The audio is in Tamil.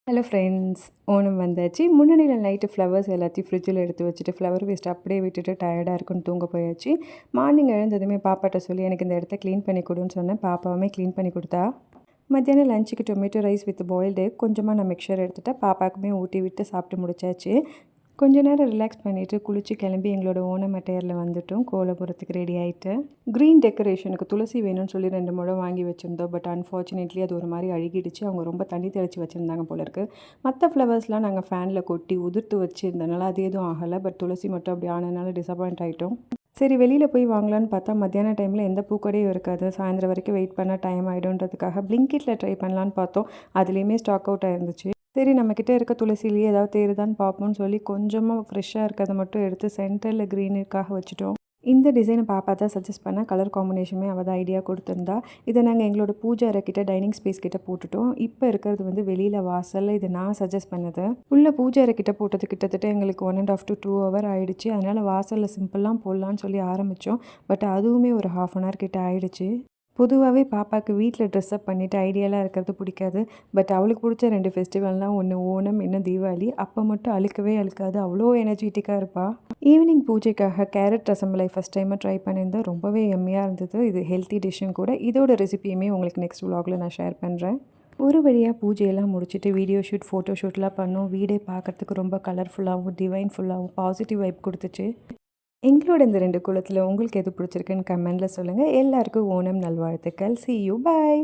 ஹலோ ஃப்ரெண்ட்ஸ், ஓணம் வந்தாச்சு. முன்னாடியில் நைட்டு ஃப்ளவர்ஸ் எல்லாத்தையும் ஃப்ரிட்ஜில் எடுத்து வச்சுட்டு ஃப்ளவர் வேஸ்ட் அப்படியே விட்டுட்டு டயர்டாக இருக்குன்னு தூங்க போயாச்சு. மார்னிங் எழுந்ததுமே பாப்பாட்ட சொல்லி எனக்கு இந்த இடத்த க்ளீன் பண்ணி கொடுன்னு சொன்னேன். பாப்பாவுமே க்ளீன் பண்ணி கொடுத்தா. மத்தியானம் லஞ்சுக்கு tomato rice with boiled egg கொஞ்சமாக நான் மிக்சர் எடுத்துட்டேன். பாப்பாவுக்குமே ஊட்டி விட்டு சாப்பிட்டு முடிச்சாச்சு. கொஞ்ச நேரம் ரிலாக்ஸ் பண்ணிவிட்டு குளிச்சு கிளம்பி எங்களோட ஓணம் அட்டையரில் வந்துட்டோம். கோலபுரத்துக்கு ரெடி ஆகிட்டு க்ரீன் டெக்கரேஷனுக்கு துளசி வேணும்னு சொல்லி 2 முழம் வாங்கி வச்சுருந்தோம். பட் அன்ஃபார்ச்சுனேட்லி அது ஒரு மாதிரி அழுகிடுச்சு. அவங்க ரொம்ப தண்ணி தெளித்து வச்சுருந்தாங்க போல இருக்குது. மற்ற ஃப்ளவர்ஸ்லாம் நாங்கள் ஃபேனில் கொட்டி உதிர்த்து வச்சுருந்தனால அது எதுவும் ஆகலை. பட் துளசி மட்டும் அப்படி ஆனதுனால டிசப்பாயிண்ட் ஆகிட்டோம். சரி, வெளியில் போய் வாங்கலான்னு பார்த்தா மத்தியான டைமில் எந்த பூக்கடையும் இருக்காது. சாயந்தரம் வரைக்கும் வெயிட் பண்ண டைம் ஆகிடும்ன்றதுக்காக பிளிங்கிட்டில் ட்ரை பண்ணலான்னு பார்த்தோம். அதுலேயுமே ஸ்டாக் அவுட் ஆயிருந்துச்சு. சரி, நம்மக்கிட்ட இருக்க துளசிலேயே ஏதாவது தேருதான்னு பார்ப்போம்னு சொல்லி கொஞ்சமாக ஃப்ரெஷ்ஷாக இருக்கிறத மட்டும் எடுத்து சென்டரில் க்ரீனுக்காக வச்சுட்டோம். இந்த டிசைனை பாப்பா தான் சஜஸ்ட் பண்ணால். கலர் காம்பினேஷனுமே அவள் தான் ஐடியா கொடுத்துருந்தா. இதை நாங்கள் எங்களோட பூஜை அறைக்கிட்ட டைனிங் ஸ்பேஸ் கிட்ட போட்டுட்டோம். இப்போ இருக்கிறது வெளியில் வாசலில். இது நான் சஜஸ்ட் பண்ணது. உள்ள பூஜை அறைக்கிட்ட போட்டது கிட்டத்தட்ட எங்களுக்கு 1.5 to 2 hour ஆகிடுச்சு. அதனால் வாசலில் சிம்பிளாக போடலான்னு சொல்லி ஆரம்பித்தோம். பட் அதுவுமே ஒரு 1/2 hour கிட்ட ஆகிடுச்சு. பொதுவாகவே பாப்பாவுக்கு வீட்டில் ட்ரெஸ்அப் பண்ணிவிட்டு ஐடியாலாம் இருக்கிறது பிடிக்காது. பட் அவளுக்கு பிடிச்ச 2 ஃபெஸ்டிவல்னால் ஒன்று ஓணம், இன்னும் தீபாவளி. அப்போ மட்டும் அழுக்கவே அழுக்காது. அவ்வளோ எனர்ஜெட்டிக்காக இருப்பாள். ஈவினிங் பூஜைக்காக கேரட் ரசமலை ஃபஸ்ட் டைமாக ட்ரை பண்ணியிருந்தேன். ரொம்பவே எம்மியாக இருந்தது. இது ஹெல்த்தி டிஷ்ஷும் கூட. இதோட ரெசிபியுமே உங்களுக்கு நெக்ஸ்ட் vlogல நான் ஷேர் பண்ணுறேன். ஒரு வழியாக பூஜையெல்லாம் முடிச்சுட்டு வீடியோ ஷூட், ஃபோட்டோ ஷூட்லாம் பண்ணோம். வீடே பார்க்குறதுக்கு ரொம்ப கலர்ஃபுல்லாகவும் டிவைன்ஃபுல்லாகவும் பாசிட்டிவ் வைப் கொடுத்துச்சு. எங்களோட இந்த 2 குலத்தில் உங்களுக்கு எது பிடிச்சிருக்குன்னு கமெண்டில் சொல்லுங்கள். எல்லாருக்கும் ஓணம் நல்வாழ்த்துக்கள். See you, bye.